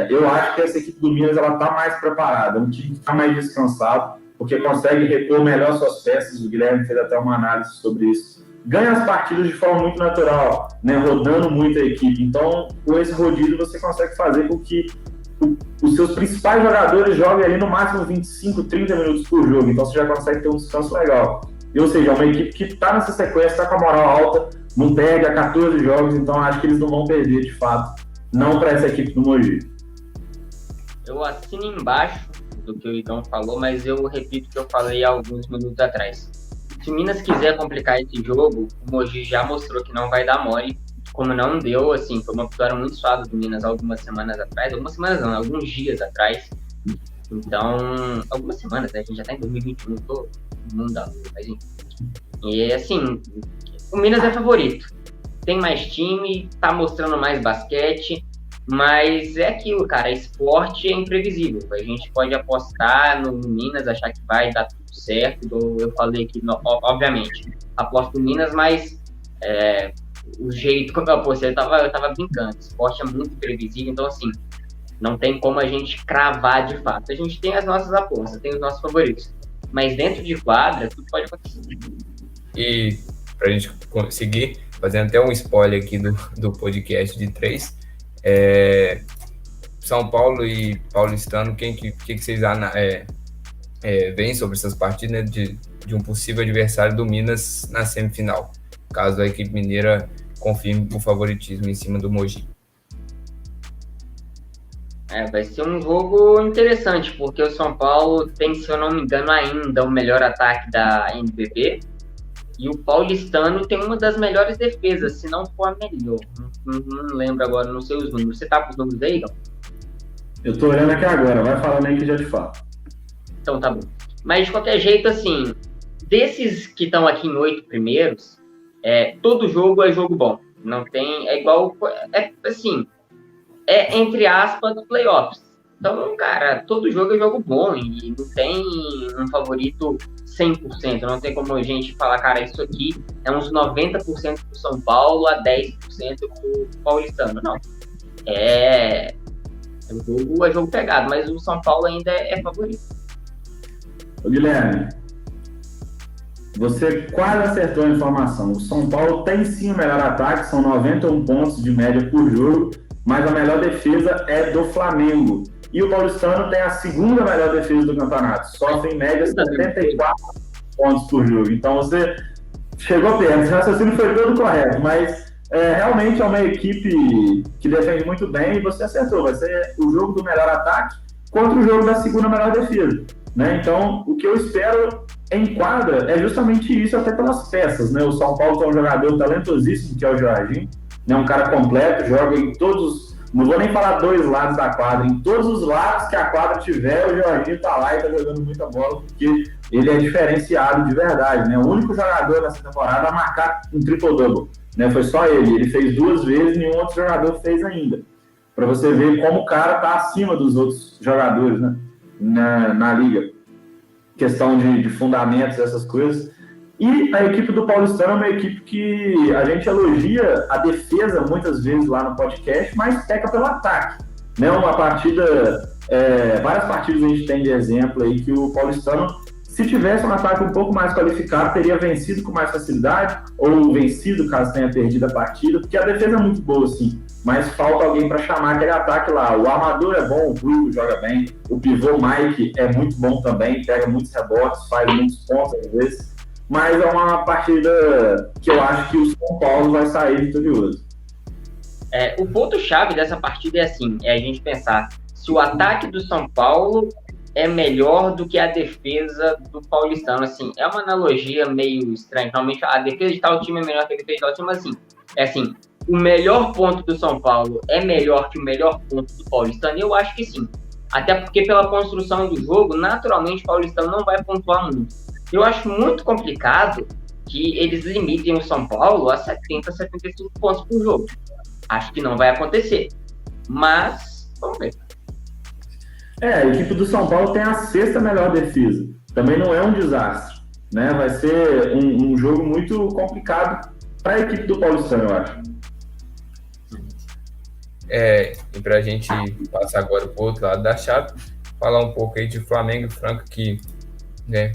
Eu acho que essa equipe do Minas ela está mais preparada, um time que está mais descansado, porque consegue repor melhor suas peças. O Guilherme fez até uma análise sobre isso. Ganha as partidas de forma muito natural, né? Rodando muito a equipe. Então, com esse rodízio, você consegue fazer com que os seus principais jogadores joguem ali no máximo 25, 30 minutos por jogo. Então, você já consegue ter um descanso legal. Ou seja, é uma equipe que está nessa sequência, está com a moral alta, não perde a 14 jogos, então acho que eles não vão perder, de fato. Não para essa equipe do Mogi. Eu assino embaixo do que o Igão falou, mas eu repito o que eu falei há alguns minutos atrás. Se o Minas quiser complicar esse jogo, o Mogi já mostrou que não vai dar mole, como não deu, assim, foi uma vitória muito suave do Minas algumas semanas atrás, alguns dias atrás. Então, algumas semanas, né? A gente já tá em 2021, não dá, mas enfim. E assim, o Minas é favorito. Tem mais time, tá mostrando mais basquete, mas é aquilo, cara, esporte é imprevisível. A gente pode apostar no Minas, achar que vai dar tudo certo. Eu falei aqui, obviamente, aposto no Minas, mas o jeito como eu apostei, eu tava brincando. Esporte é muito imprevisível, então assim, não tem como a gente cravar de fato. A gente tem as nossas apostas, tem os nossos favoritos, mas dentro de quadra, tudo pode acontecer. E pra gente conseguir, fazendo até um spoiler aqui do podcast de 3, São Paulo e Paulistano, o que vocês veem sobre essas partidas, né, de um possível adversário do Minas na semifinal, caso a equipe mineira confirme o favoritismo em cima do Mogi? Vai ser um jogo interessante, porque o São Paulo tem, se eu não me engano, ainda o melhor ataque da NBB, e o Paulistano tem uma das melhores defesas, se não for a melhor. Não lembro agora, não sei os números. Você tá com os números aí, Gão? Eu tô olhando aqui agora, vai falando aí que já te falo. Então tá bom. Mas de qualquer jeito, assim, desses que estão aqui em 8 primeiros, todo jogo é jogo bom. Não tem, é igual, assim, entre aspas, playoffs. Então, cara, todo jogo é jogo bom e não tem um favorito 100%. Não tem como a gente falar, cara, isso aqui é uns 90% pro São Paulo a 10% pro Paulistano. Não. É jogo pegado, mas o São Paulo ainda é favorito. Ô, Guilherme, você quase acertou a informação. O São Paulo tem sim o melhor ataque, são 91 pontos de média por jogo, mas a melhor defesa é do Flamengo. E o Paulistano tem a segunda melhor defesa do campeonato, sofre em média 74 pontos por jogo. Então você chegou perto, o raciocínio foi todo correto, mas realmente é uma equipe que defende muito bem e você acertou. Vai ser o jogo do melhor ataque contra o jogo da segunda melhor defesa. Né? Então, o que eu espero em quadra é justamente isso, até pelas peças. Né? O São Paulo tem um jogador talentosíssimo, que é o Jorginho, né? Um cara completo, joga em todos, não vou nem falar dois lados da quadra, em todos os lados que a quadra tiver, o Jorginho tá lá e tá jogando muita bola, porque ele é diferenciado de verdade. Né? O único jogador nessa temporada a marcar um triple-double. Né? Foi só ele fez 2 vezes, nenhum outro jogador fez ainda. Para você ver como o cara tá acima dos outros jogadores, né? Na liga, questão de fundamentos, essas coisas. E a equipe do Paulistano é uma equipe que a gente elogia a defesa muitas vezes lá no podcast, mas peca pelo ataque, né? Uma partida, várias partidas a gente tem de exemplo aí que o Paulistano, se tivesse um ataque um pouco mais qualificado, teria vencido com mais facilidade, ou vencido caso tenha perdido a partida, porque a defesa é muito boa, sim, mas falta alguém para chamar aquele ataque lá. O armador é bom, o Bruno joga bem, o pivô Mike é muito bom também, pega muitos rebotes, faz muitos pontos às vezes, mas é uma partida que eu acho que o São Paulo vai sair vitorioso. O ponto-chave dessa partida é assim, a gente pensar se o ataque do São Paulo é melhor do que a defesa do Paulistano. Assim, é uma analogia meio estranha. Realmente, a defesa de tal time é melhor que a defesa de tal time, mas assim, o melhor ponto do São Paulo é melhor que o melhor ponto do Paulistano? Eu acho que sim. Até porque pela construção do jogo, naturalmente o Paulistano não vai pontuar muito. Eu acho muito complicado que eles limitem o São Paulo a 70, 75 pontos por jogo. Acho que não vai acontecer. Mas, vamos ver. A equipe do São Paulo tem a 6ª melhor defesa. Também não é um desastre. Né? Vai ser um jogo muito complicado para a equipe do Paulistano, eu acho. E para a gente passar agora para o outro lado da chave, falar um pouco aí de Flamengo e Franca, que, né,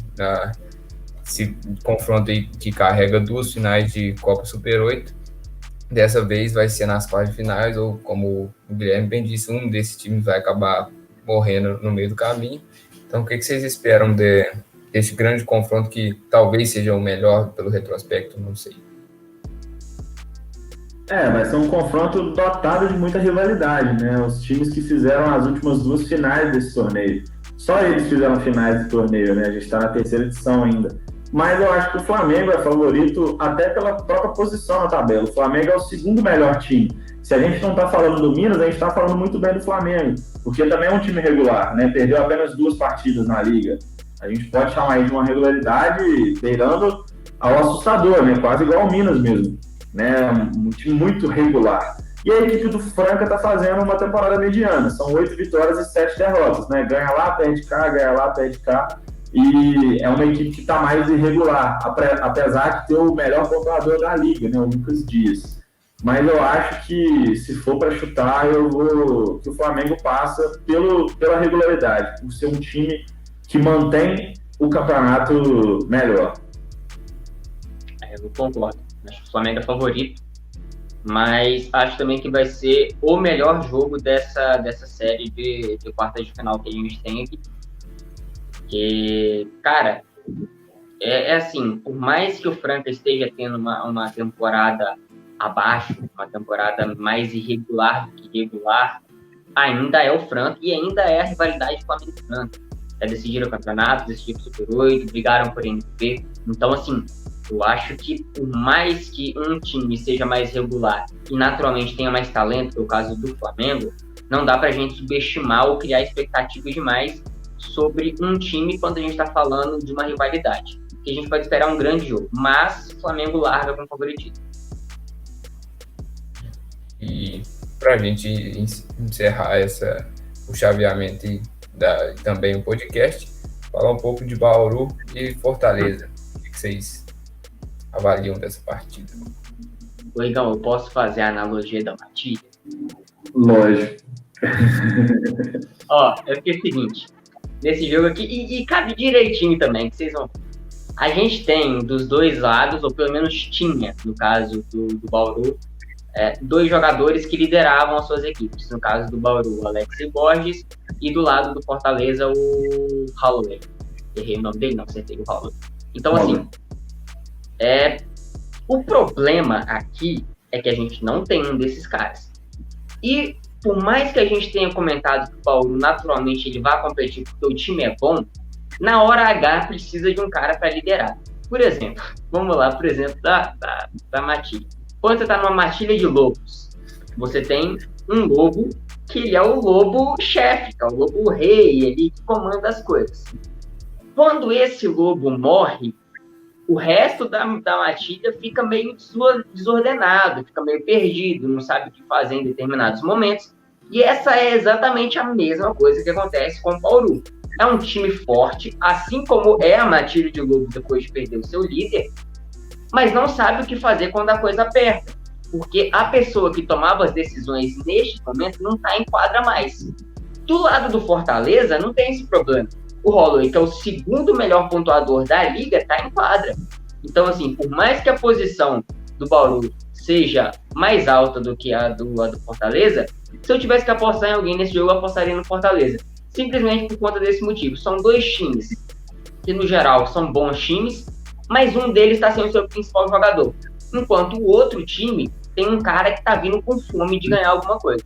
se confronto aí que carrega 2 finais de Copa Super 8. Dessa vez vai ser nas quartas finais, ou como o Guilherme bem disse, um desses times vai acabar morrendo no meio do caminho. Então, o que vocês esperam desse grande confronto, que talvez seja o melhor pelo retrospecto, não sei. Vai ser um confronto dotado de muita rivalidade, né? Os times que fizeram as últimas 2 finais desse torneio. Só eles fizeram finais do torneio, né? A gente está na 3ª edição ainda. Mas eu acho que o Flamengo é favorito até pela própria posição na tabela. O Flamengo é o 2º melhor time. Se a gente não está falando do Minas, a gente está falando muito bem do Flamengo, porque também é um time regular, né? Perdeu apenas 2 partidas na Liga. A gente pode chamar de uma regularidade beirando ao assustador, né? Quase igual ao Minas mesmo. Né? Um time muito regular. E a equipe do Franca está fazendo uma temporada mediana. São 8 vitórias e 7 derrotas. Né? Ganha lá, perde cá, ganha lá, perde cá. E é uma equipe que está mais irregular, apesar de ter o melhor pontuador da Liga, né? O Lucas Dias. Mas eu acho que, se for para chutar, eu vou que o Flamengo passa pela regularidade, por ser um time que mantém o campeonato melhor. Eu concordo. Acho que o Flamengo é favorito, mas acho também que vai ser o melhor jogo dessa série de quartas de final que a gente tem aqui. Porque, cara, assim, por mais que o Franca esteja tendo uma temporada abaixo, uma temporada mais irregular do que regular, ainda é o Franca e ainda é a rivalidade Flamengo e Franca. Já decidiram o campeonato, decidiram o Super 8, brigaram por NPB. Então, assim, eu acho que por mais que um time seja mais regular e naturalmente tenha mais talento, que é o caso do Flamengo, não dá pra gente subestimar ou criar expectativas demais sobre um time quando a gente está falando de uma rivalidade. Que a gente pode esperar um grande jogo, mas o Flamengo larga com favoritismo. E para a gente encerrar o chaveamento e também o podcast, falar um pouco de Bauru e Fortaleza. O que vocês avaliam dessa partida? Igão, eu posso fazer a analogia da matilha? Lógico. É porque é o seguinte, nesse jogo aqui, e cabe direitinho também, que vocês vão... A gente tem dos dois lados, ou pelo menos tinha, no caso do Bauru, dois jogadores que lideravam as suas equipes. No caso do Bauru, o Alexis Borges, e do lado do Fortaleza, o Holloway. Errei o nome dele? Não, acertei o Holloway. Então, assim, o problema aqui é que a gente não tem um desses caras. E por mais que a gente tenha comentado que o Bauru, naturalmente, ele vai competir porque o time é bom, na hora H precisa de um cara para liderar. Por exemplo, vamos lá, por exemplo, da matilha. Quando você está numa matilha de lobos, você tem um lobo que ele é o lobo chefe, que é o lobo rei, ele que comanda as coisas. Quando esse lobo morre, o resto da matilha fica meio desordenado, fica meio perdido, não sabe o que fazer em determinados momentos. E essa é exatamente a mesma coisa que acontece com o Bauru. É um time forte, assim como é a matilha de lobo depois de perder o seu líder, mas não sabe o que fazer quando a coisa aperta, porque a pessoa que tomava as decisões neste momento não está em quadra mais. Do lado do Fortaleza, não tem esse problema. O Holloway, que é o segundo melhor pontuador da liga, está em quadra. Então, assim, por mais que a posição do Bauru seja mais alta do que a do Fortaleza, se eu tivesse que apostar em alguém nesse jogo, eu apostaria no Fortaleza. Simplesmente por conta desse motivo. São dois times que, no geral, são bons times, mas um deles está sendo o seu principal jogador. Enquanto o outro time tem um cara que está vindo com fome de ganhar alguma coisa.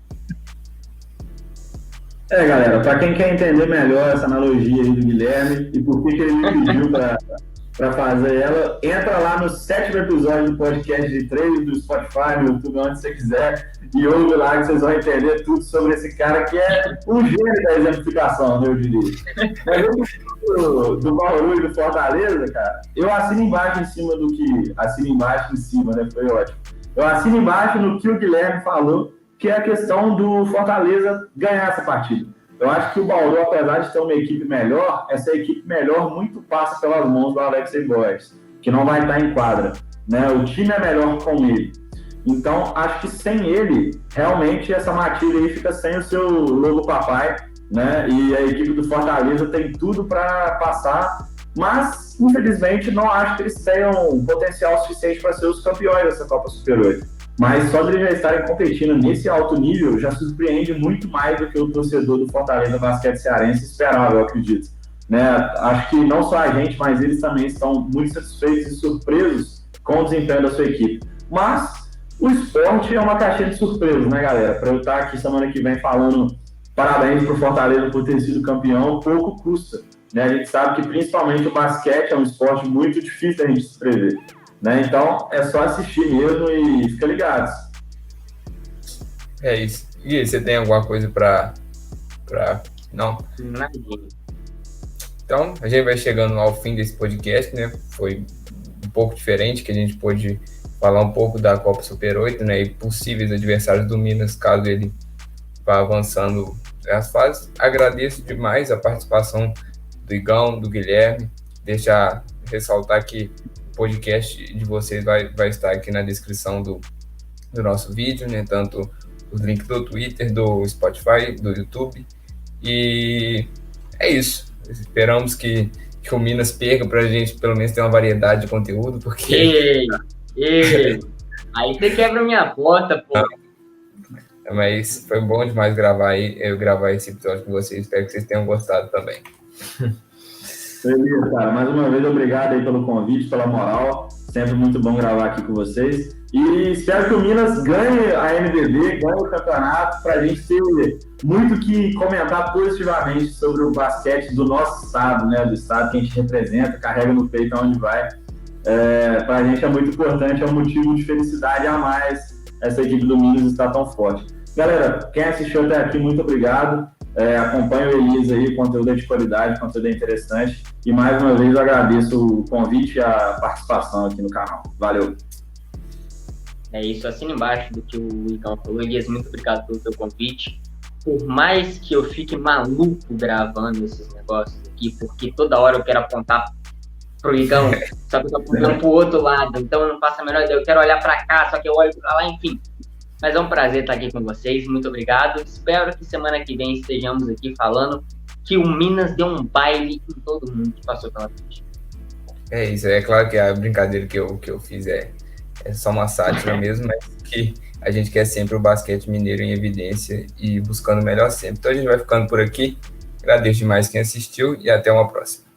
Galera, para quem quer entender melhor essa analogia aí do Guilherme e por que ele me pediu para fazer ela, entra lá no 7º episódio do podcast de trade do Spotify, no YouTube, onde você quiser, e ouve lá que vocês vão entender tudo sobre esse cara que é um gênio da exemplificação, né, eu diria. Mas do Bauru e do Fortaleza, cara, eu assino embaixo em cima do que... Assino embaixo em cima, né? Foi ótimo. Eu assino embaixo no que o Guilherme falou, que é a questão do Fortaleza ganhar essa partida. Eu acho que o Bauru, apesar de ter uma equipe melhor, essa equipe melhor muito passa pelas mãos do Alexis Borges, que não vai estar em quadra, né? O time é melhor com ele. Então, acho que sem ele, realmente, essa matilha aí fica sem o seu logo papai, né? E a equipe do Fortaleza tem tudo para passar, mas, infelizmente, não acho que eles tenham potencial suficiente para ser os campeões dessa Copa Super 8. Mas só de eles já estarem competindo nesse alto nível já surpreende muito mais do que o torcedor do Fortaleza Basquete Cearense esperava, eu acredito. Né? Acho que não só a gente, mas eles também estão muito satisfeitos e surpresos com o desempenho da sua equipe. Mas o esporte é uma caixinha de surpresas, né, galera? Para eu estar aqui semana que vem falando parabéns para o Fortaleza por ter sido campeão, pouco custa. Né? A gente sabe que principalmente o basquete é um esporte muito difícil da gente se prever. Né? Então, é só assistir mesmo e fica ligados. É isso. E aí, você tem alguma coisa para... Não? Então, a gente vai chegando ao fim desse podcast, né? Foi um pouco diferente, que a gente pôde falar um pouco da Copa Super 8, né? E possíveis adversários do Minas, caso ele vá avançando as fases. Agradeço demais a participação do Igão, do Guilherme. Ressaltar que o podcast de vocês vai estar aqui na descrição do nosso vídeo, né? Tanto os links do Twitter, do Spotify, do YouTube. E é isso. Esperamos que o Minas perca para a gente pelo menos ter uma variedade de conteúdo, porque... Ei, aí você quebra minha porta, pô. Mas foi bom demais gravar esse episódio com vocês. Espero que vocês tenham gostado também. Beleza, cara. Mais uma vez, obrigado aí pelo convite, pela moral. Sempre muito bom gravar aqui com vocês. E espero que o Minas ganhe a NBB, ganhe o campeonato, para a gente ter muito que comentar positivamente sobre o basquete do nosso estado, né? Do estado que a gente representa, carrega no peito aonde vai. Para a gente é muito importante, é um motivo de felicidade a mais essa equipe do Minas estar tão forte. Galera, quem assistiu até aqui, muito obrigado. Acompanhe o Elias aí, conteúdo é de qualidade, conteúdo é interessante. E mais uma vez eu agradeço o convite e a participação aqui no canal. Valeu! É isso, assina embaixo do que o Igão falou. Elias, muito obrigado pelo teu convite. Por mais que eu fique maluco gravando esses negócios aqui, porque toda hora eu quero apontar pro Igão, só que eu tô apontando pro outro lado, então não passa a menor ideia. Eu quero olhar para cá, só que eu olho para lá, enfim. Mas é um prazer estar aqui com vocês, muito obrigado. Espero que semana que vem estejamos aqui falando que o Minas deu um baile em todo mundo que passou pela frente. É isso, é claro que a brincadeira que eu fiz é só uma sátira mesmo, mas que a gente quer sempre o basquete mineiro em evidência e buscando o melhor sempre. Então a gente vai ficando por aqui. Agradeço demais quem assistiu e até uma próxima.